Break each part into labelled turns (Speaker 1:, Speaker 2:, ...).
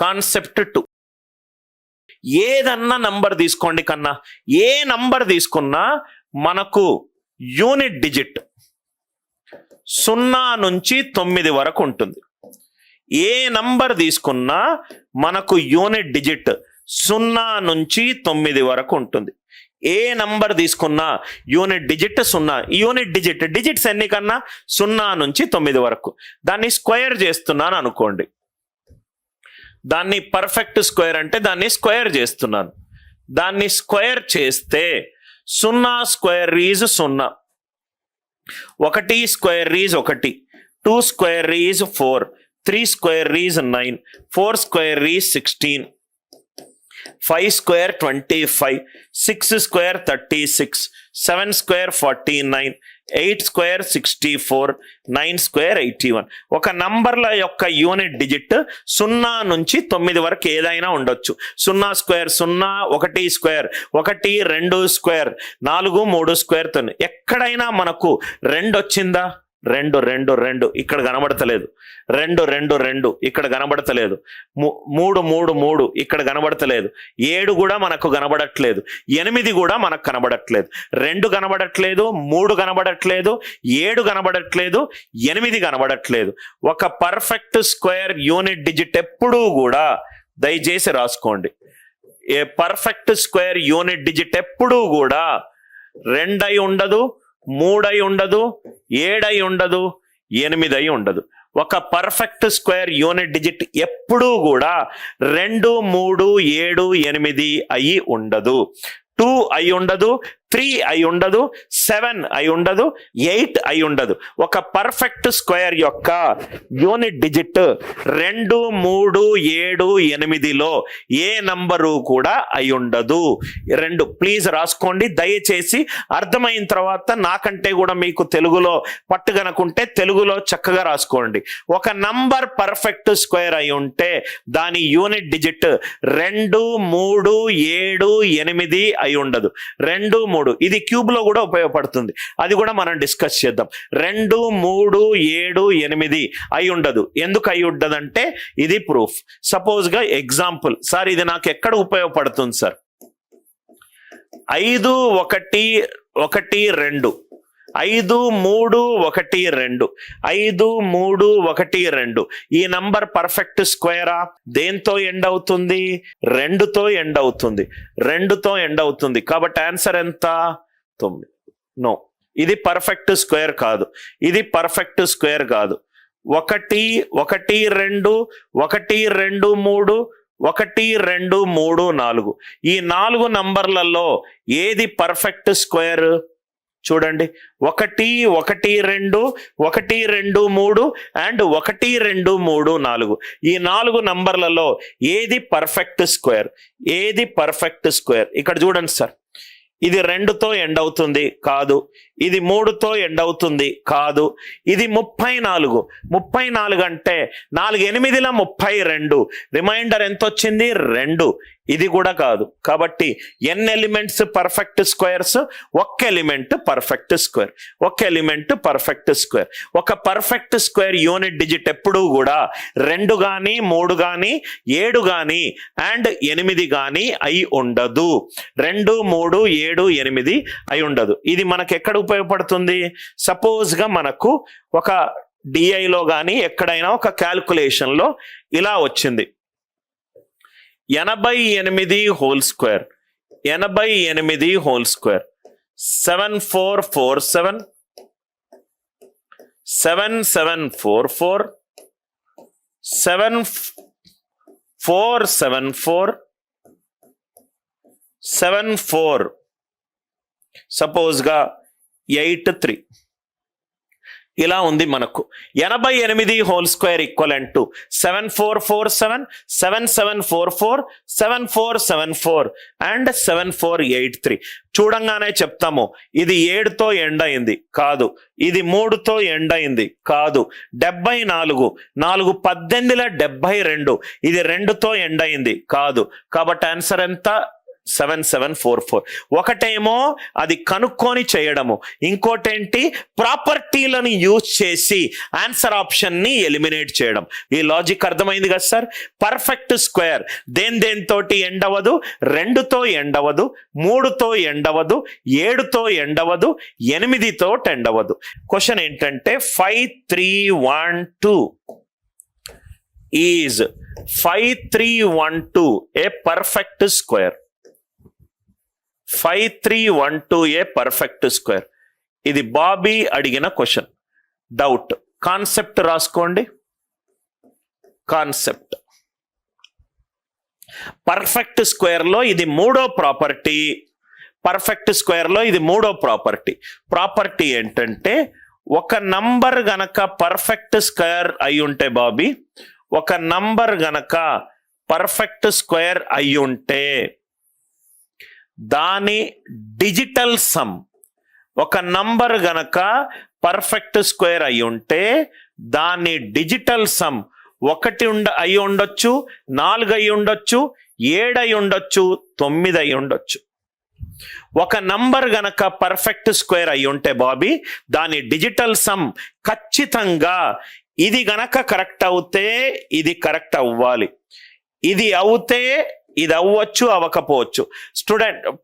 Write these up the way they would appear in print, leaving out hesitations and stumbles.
Speaker 1: Concept 2. ఏదన్నా number తీసుకోండి కన్నా, ఏ నంబర్ తీసుకున్నా మనకు యూనిట్ డిజిట్ 0 నుంచి 9 వరకు ఉంటుంది. ఏ నంబర్ తీసుకున్నా మనకు యూనిట్ డిజిట్ 0 నుంచి 9 వరకు ఉంటుంది. ఏ నంబర్ తీసుకున్నా యూనిట్ డిజిట్ 0. యూనిట్ డిజిట్స్ ఎన్ని కన్నా? 0 నుంచి 9 వరకు. దాన్ని స్క్వేర్ చేస్తున్నాను అనుకోండి, దాన్ని పర్ఫెక్ట్ స్క్వేర్ అంటే దాన్ని స్క్వేర్ చేస్తున్నాను. దాన్ని స్క్వేర్ చేస్తే 0 square is 0, 1 square is 1, 2 square is 4, 3 square is 9, 4 square is 16, 5 square 25, 6 square 36, 7 square 49, 8 square 64, 9 square 81. ఒక నంబర్ల యొక్క యూనిట్ డిజిట్ 0 నుంచి 9 వరకు ఏదైనా ఉండొచ్చు. 0 స్క్వేర్ 0, 1 స్క్వేర్ 1, 2 స్క్వేర్ 4, 3 స్క్వేర్ 9. ఎక్కడైనా మనకు 2 వచ్చిందా? 2 2 2 ఇక్కడ కనబడతలేదు. 2 2 2 ఇక్కడ కనబడతలేదు. 3 3 3 ఇక్కడ కనబడతలేదు. 7 కూడా మనకు కనబడట్లేదు. 8 కూడా మనకు కనబడట్లేదు. 2 కనబడట్లేదు, 3 కనబడట్లేదు, 7 కనబడట్లేదు, 8 కనబడట్లేదు. ఒక పర్ఫెక్ట్ స్క్వేర్ యూనిట్ డిజిట్ ఎప్పుడూ కూడా దయచేసి రాసుకోండి. A perfect square unit digit ఎప్పుడూ కూడా 2 అయి ఉండదు, 3 అయి ఉండదు, 7 అయి ఉండదు, 8 అయి ఉండదు. ఒక పర్ఫెక్ట్ స్క్వేర్ యూనిట్ డిజిట్ ఎప్పుడూ కూడా 2, 3, 7, 8 అయి ఉండదు. 2 అయి ఉండదు, 3 అయి ఉండదు, 7 అయి ఉండదు, 8 అయి ఉండదు. ఒక పర్ఫెక్ట్ స్క్వేర్ యొక్క యూనిట్ డిజిట్ 2, 3, 7, 8లో ఏ నంబరు కూడా అయి ఉండదు. 2 ప్లీజ్ రాసుకోండి దయచేసి. అర్థమైన తర్వాత నాకంటే కూడా మీకు తెలుగులో పట్టుగనుకుంటే తెలుగులో చక్కగా రాసుకోండి. ఒక నంబర్ పర్ఫెక్ట్ స్క్వేర్ అయి ఉంటే దాని యూనిట్ డిజిట్ 2, 3, 7, 8 అయి ఉండదు. 2, 3 ఇది క్యూబ్ లో కూడా ఉపయోగపడుతుంది, అది కూడా మనం డిస్కస్ చేద్దాం. 2, 3, 7, 8 అయి ఉండదు. ఎందుకు అయి ఉండదంటే ఇది ప్రూఫ్. సపోజ్ గా ఎగ్జాంపుల్, సార్ ఇది నాకు ఎక్కడ ఉపయోగపడుతుంది సార్? 5 1 1 2, 5 3 1 2, 5 3 1 2. ఈ నంబర్ పర్ఫెక్ట్ స్క్వేరా? దేంతో ఎండ్ అవుతుంది? 2తో ఎండ్ అవుతుంది. 2తో ఎండ్ అవుతుంది. కాబట్టి ఆన్సర్ ఎంత? 9. నో, ఇది పర్ఫెక్ట్ స్క్వేర్ కాదు. ఇది పర్ఫెక్ట్ స్క్వేర్ కాదు. 1 1 2 1 2 3 1 2 3 4. ఈ 4 నంబర్లలో ఏది పర్ఫెక్ట్ స్క్వేర్? చూడండి, 1 1 2 1 2 3 అండ్ 1 2 3 4. ఈ 4 నంబర్లలో ఏది పర్ఫెక్ట్ స్క్వేర్? ఏది పర్ఫెక్ట్ స్క్వేర్? ఇక్కడ చూడండి సార్, ఇది 2తో ఎండ్ అవుతుంది, కాదు. ఇది 3తో ఎండ్ అవుతుంది, కాదు. ఇది 34. 34 అంటే 4 8ల 32. రిమైండర్ ఎంత వచ్చింది? 2. ఇది కూడా కాదు. కాబట్టి n elements perfect squares, 1 element perfect square, 1 element perfect square. ఒక పర్ఫెక్ట్ స్క్వేర్ యూనిట్ డిజిట్ ఎప్పుడూ కూడా 2 కానీ 3 కానీ 7 కానీ అండ్ 8 కానీ అయి ఉండదు. 2 3 7 8 అయి ఉండదు. ఇది మనకు ఎక్కడ ఉపయోగపడుతుంది? సపోజ్ గా మనకు ఒక డిఐలో కానీ ఎక్కడైనా ఒక క్యాల్కులేషన్ లో ఇలా వచ్చింది, 88 whole square, 88 whole square, 7447, 7744, 7474, 74. Suppose గా 83 ఇలా ఉంది మనకు. 88 whole square equivalent to 7447, 7744, 7474 and 7483. చూడంగానే చెప్తాము ఇది 7తో ఎండ్ అయింది, కాదు. ఇది 3తో ఎండ్ అయింది, కాదు. 74, 4 18 72. ఇది 2తో ఎండ్ అయింది, కాదు. కాబట్టి ఆన్సర్ ఎంత? 7744. ఒకటేమో అది కనుక్కొని చేయడము, ఇంకోటేంటి ప్రాపర్టీలను యూజ్ చేసి ఆన్సర్ ఆప్షన్ ని ఎలిమినేట్ చేయడం. ఈ లాజిక్ అర్థమైంది కదా సార్? పర్ఫెక్ట్ స్క్వేర్ దేనితోటి ఎండ్ అవ్వదు, 2తో ఎండ్ అవ్వదు, 3తో ఎండ్ అవ్వదు, 7తో ఎండ్ అవ్వదు, 8తో ఎండ్ అవ్వదు. క్వశ్చన్ ఏంటంటే 5312 is 5312 a perfect square. 5312 a perfect square. ఇది బాబీ అడిగిన క్వశ్చన్. డౌట్, కాన్సెప్ట్ రాసుకోండి. కాన్సెప్ట్ పర్ఫెక్ట్ స్క్వేర్ లో ఇది మూడో ప్రాపర్టీ. పర్ఫెక్ట్ స్క్వేర్ లో ఇది మూడో ప్రాపర్టీ. ప్రాపర్టీ ఏంటంటే ఒక నంబర్ గనక పర్ఫెక్ట్ స్క్వేర్ అయి ఉంటే బాబీ, ఒక నంబర్ గనక పర్ఫెక్ట్ స్క్వేర్ అయి ఉంటే దాని డిజిటల్ సమ్, ఒక నంబర్ గనక పర్ఫెక్ట్ స్క్వేర్ అయి ఉంటే దాని డిజిటల్ సమ్ 1 అయి ఉండొచ్చు, 4 అయి ఉండొచ్చు, 7 అయి ఉండొచ్చు, 9 అయి ఉండొచ్చు. ఒక నంబర్ గనక పర్ఫెక్ట్ స్క్వేర్ అయి ఉంటే బాబీ దాని డిజిటల్ సమ్ ఖచ్చితంగా ఇది గనక కరెక్ట్ అవుతే ఇది కరెక్ట్ అవ్వాలి, ఇది అవుతే ఇది అవ్వచ్చు, అవ్వకపోవచ్చు.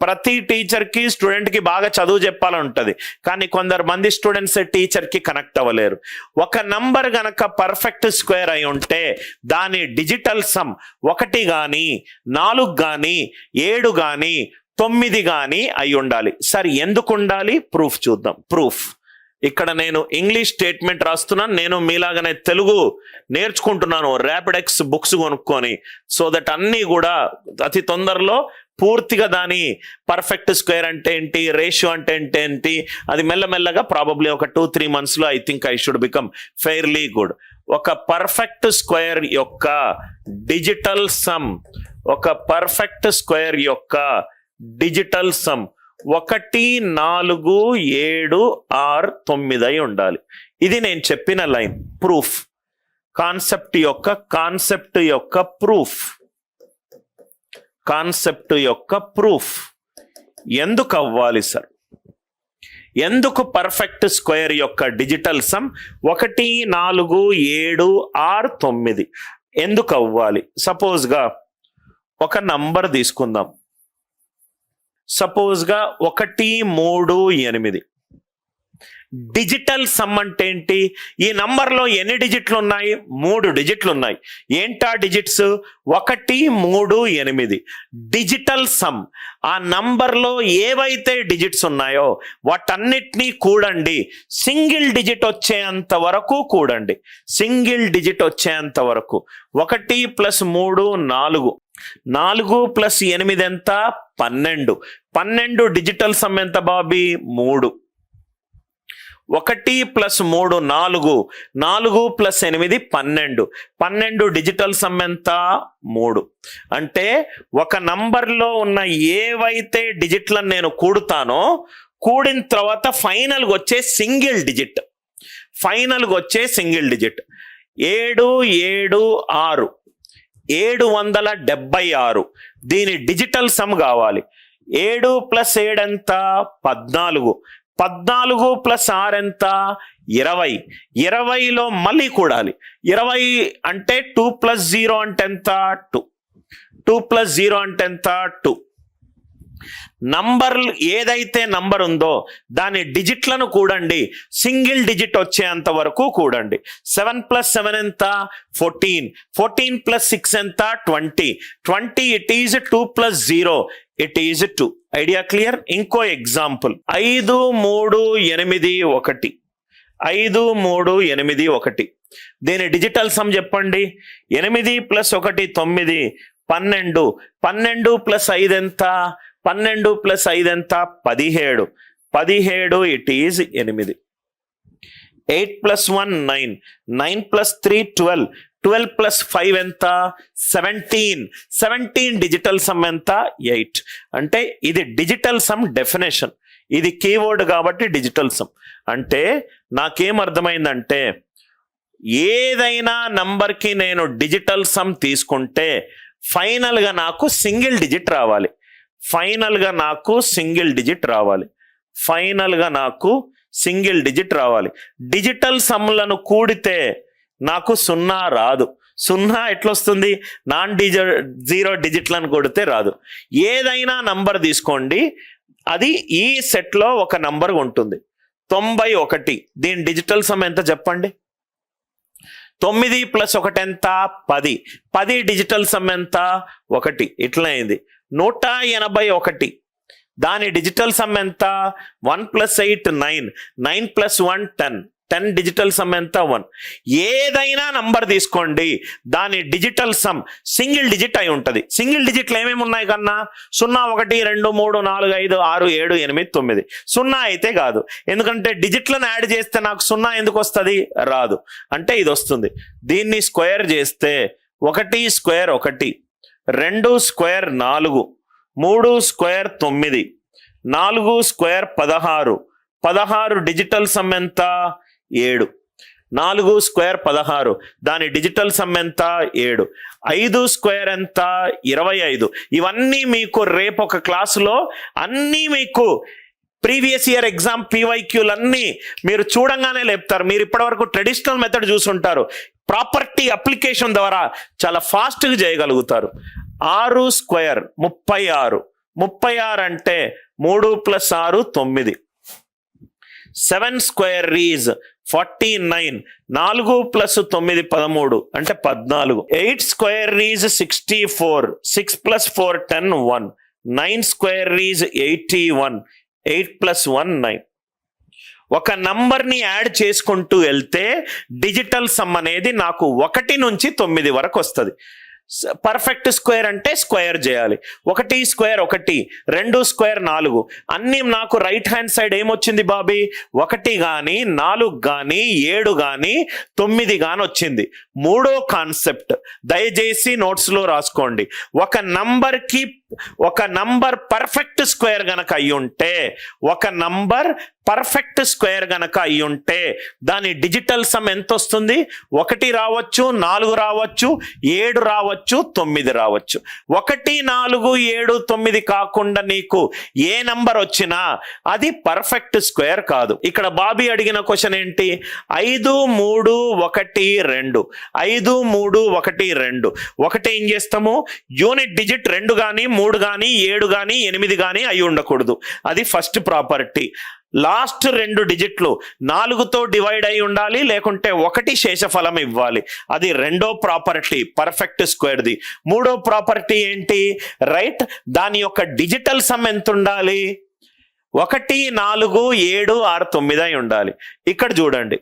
Speaker 1: ప్రతి టీచర్కి స్టూడెంట్కి బాగా చదువు చెప్పాలని ఉంటుంది, కానీ కొందరు మంది స్టూడెంట్స్ టీచర్కి కనెక్ట్ అవ్వలేరు. ఒక నంబర్ గనక పర్ఫెక్ట్ స్క్వేర్ అయి ఉంటే దాని డిజిటల్ సమ్ 1 కానీ 4 కానీ 7 కానీ 9 కానీ అయి ఉండాలి. సరే ఎందుకు ఉండాలి? ప్రూఫ్ చూద్దాం. ప్రూఫ్ ఇక్కడ నేను ఇంగ్లీష్ స్టేట్మెంట్ రాస్తున్నాను. నేను మీలాగానే తెలుగు నేర్చుకుంటున్నాను ర్యాపిడెక్స్ బుక్స్ కొనుక్కొని, సో దట్ అన్నీ కూడా అతి తొందరలో పూర్తిగా దాని పర్ఫెక్ట్ స్క్వేర్ అంటే ఏంటి, రేషియో అంటే ఏంటి, అది మెల్లమెల్లగా ప్రాబబ్లీ ఒక 2-3 monthsలో I think I should become fairly good. ఒక పర్ఫెక్ట్ స్క్వేర్ యొక్క డిజిటల్ సమ్, ఒక పర్ఫెక్ట్ స్క్వేర్ యొక్క డిజిటల్ సమ్ 1, 4, 7, 6, 9 అయి ఉండాలి. ఇది నేను చెప్పిన లైన్. ప్రూఫ్ కాన్సెప్ట్ యొక్క ప్రూఫ్. కాన్సెప్ట్ యొక్క ప్రూఫ్ ఎందుకు అవ్వాలి సార్? ఎందుకు పర్ఫెక్ట్ స్క్వేర్ యొక్క డిజిటల్ సమ్ 1, 4, 7, 6, 9 ఎందుకు అవ్వాలి? సపోజ్గా ఒక నంబర్ తీసుకుందాం. సపోజ్గా 1, 3, 8 డిజిటల్ సమ్ అంటే ఏంటి? ఈ నంబర్లో ఎన్ని డిజిట్లు ఉన్నాయి? 3 డిజిట్లు ఉన్నాయి. ఏంటా డిజిట్స్? 1, 3, 8 digital sum. ఆ నంబర్లో ఏవైతే డిజిట్స్ ఉన్నాయో వాటన్నిటినీ కూడండి, సింగిల్ డిజిట్ వచ్చేంత వరకు కూడండి. సింగిల్ డిజిట్ వచ్చేంత వరకు 1 + 3 4, 4 + 8 ఎంత? 12. 12 డిజిటల్ సమ్ ఎంత బాబీ? 3. 1 + 3 4, 4 + 8 12. 12 డిజిటల్ సమ్ ఎంత? 3. అంటే ఒక నంబర్లో ఉన్న ఏవైతే డిజిట్లను నేను కూడుతానో, కూడిన తర్వాత ఫైనల్గా వచ్చే సింగిల్ డిజిట్, 7, 7, 6 776. దీని డిజిటల్ సమ్ కావాలి. 7 + 7 ఎంత? 14. 14 + 6 ఎంత? 20. 20లో మళ్ళీ కూడాలి. 20 అంటే 2 + 0 అంటే ఎంత? 2. 2 + 0 అంటే ఎంత? 2. నంబర్ ఏదైతే నంబర్ ఉందో దాని డిజిట్లను కూడండి, సింగిల్ డిజిట్ వచ్చేంత వరకు కూడండి. 7 + 7 ఎంత? 14. 14 + 6 ఎంత? 20. 20 it is 2 + 0 it is 2. Idea clear? ఇంకో ఎగ్జాంపుల్ 5, 3, 8, 1. 5, 3, 8, 1 దీని డిజిటల్ సమ్ చెప్పండి. 8 + 1 9, 12. 12 + 5 ఎంత? 12 + 5 ఎంత? 17. 17 ఇట్ ఈజ్ 8. 8 + 1 9. 9 + 3 12. 12 + 5 ఎంత? 17. 17 డిజిటల్ సమ్ ఎంత? 8. అంటే ఇది డిజిటల్ సమ్ డెఫినేషన్. ఇది కీవర్డ్ కాబట్టి డిజిటల్ సమ్. అంటే నాకేం అర్థమైందంటే ఏదైనా నంబర్కి నేను డిజిటల్ సమ్ తీసుకుంటే ఫైనల్గా నాకు సింగిల్ డిజిట్ రావాలి. ఫైనల్గా నాకు సింగిల్ డిజిట్ రావాలి. డిజిటల్ సమ్లను కూడితే నాకు 0 రాదు. 0 ఎట్లొస్తుంది? జీరో డిజిట్లను కూడితే రాదు. ఏదైనా నంబర్ తీసుకోండి, అది ఈ సెట్లో ఒక నంబర్ ఉంటుంది. 91. దీని డిజిటల్ సమ్ ఎంత చెప్పండి? 9 + 1 ఎంత? 10. 10 డిజిటల్ సమ్ ఎంత? 1. ఇట్లా అయింది. 181. దాని డిజిటల్ సమ్ ఎంత? 1 + 8 9. 9 + 1 10. 10 డిజిటల్ సమ్ ఎంత? 1. ఏదైనా నంబర్ తీసుకోండి, దాని డిజిటల్ సమ్ సింగిల్ డిజిట్ అయి ఉంటుంది. సింగిల్ డిజిట్లు ఏమేమి ఉన్నాయి కన్నా? 0 1 2 3 4 5 6 7 8 9. 0 అయితే కాదు, ఎందుకంటే డిజిట్లను యాడ్ చేస్తే నాకు 0 ఎందుకు వస్తుంది? రాదు. అంటే ఇది వస్తుంది. దీన్ని స్క్వేర్ చేస్తే 1 square 1, 2 square 4, 3 square 9, 4 square 16. 16 digital sum ఎంత? 7. 4 స్క్వేర్ 16. దాని డిజిటల్ సమ్ ఎంత? 7. 5 స్క్వేర్ ఎంత? 25. ఇవన్నీ మీకు రేపు ఒక క్లాసులో అన్నీ మీకు ప్రీవియస్ ఇయర్ ఎగ్జామ్ PYQలన్నీ మీరు చూడంగానే లేపుతారు. మీరు ఇప్పటివరకు ట్రెడిషనల్ మెథడ్ చూసుంటారు. ప్రాపర్టీ అప్లికేషన్ ద్వారా చాలా ఫాస్ట్గా చేయగలుగుతారు. 6 స్క్వేర్ 36. 36 అంటే 3 + 6 9. 7 స్క్వేర్ ఈజ్ 49. 4 + 9 13 అంటే 14. 8 స్క్వేర్ ఈజ్ 64. 6 + 4 10 1. 9 square is 81. 8 + 1 9. ఒక నంబర్ని యాడ్ చేసుకుంటూ వెళ్తే డిజిటల్ సమ్ అనేది నాకు 1 నుంచి 9 వరకు వస్తుంది. పర్ఫెక్ట్ స్క్వేర్ అంటే స్క్వేర్ చేయాలి. 1 స్క్వేర్ 1, 2 స్క్వేర్ 4. అన్ని నాకు రైట్ హ్యాండ్ సైడ్ ఏమొచ్చింది బాబీ? 1 కానీ 4 కానీ 7 కానీ 9 కానీ వచ్చింది. మూడో కాన్సెప్ట్ దయచేసి నోట్స్లో రాసుకోండి. ఒక నంబర్ పర్ఫెక్ట్ స్క్వేర్ గనక అయి ఉంటే దాని డిజిటల్ సమ్ ఎంత వస్తుంది? 1 రావచ్చు, 4 రావచ్చు, 7 రావచ్చు, 9 రావచ్చు. 1 4 7 9 కాకుండా నీకు ఏ నంబర్ వచ్చినా అది పర్ఫెక్ట్ స్క్వేర్ కాదు. ఇక్కడ బాబీ అడిగిన క్వశ్చన్ ఏంటి? 5 3 1 2. 5 3 1 2. 1 ఏం చేస్తాము? యూనిట్ డిజిట్ 2 కానీ 3 కానీ 7 కానీ 8 కానీ అయి ఉండకూడదు. అది ఫస్ట్ ప్రాపర్టీ. లాస్ట్ 2 డిజిట్లు 4తో డివైడ్ అయి ఉండాలి, లేకుంటే 1 శేషఫలం ఇవ్వాలి. అది రెండో ప్రాపర్టీ పర్ఫెక్ట్ స్క్వేర్ది. మూడో ప్రాపర్టీ ఏంటి? రైట్, దాని యొక్క డిజిటల్ సమ్ ఎంత ఉండాలి? 1 4 7 6 9 అయి ఉండాలి. ఇక్కడ చూడండి,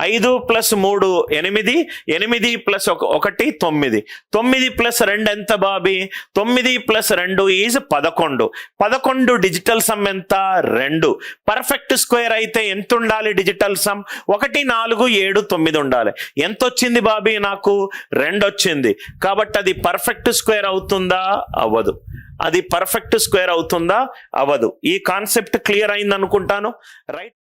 Speaker 1: 5 + 3 8, 8 + 1 9. 9 + 2 ఎంత బాబీ? 9 + 2 ఈజ్ 11. 11 డిజిటల్ సమ్ ఎంత? 2. పర్ఫెక్ట్ స్క్వేర్ అయితే ఎంత ఉండాలి డిజిటల్ సమ్? 1 4 7 9 ఉండాలి. ఎంత వచ్చింది బాబీ? నాకు 2 వచ్చింది. కాబట్టి అది పర్ఫెక్ట్ స్క్వేర్ అవుతుందా? అవ్వదు. అది పర్ఫెక్ట్ స్క్వేర్ అవుతుందా? అవ్వదు. ఈ కాన్సెప్ట్ క్లియర్ అయింది అనుకుంటాను. రైట్.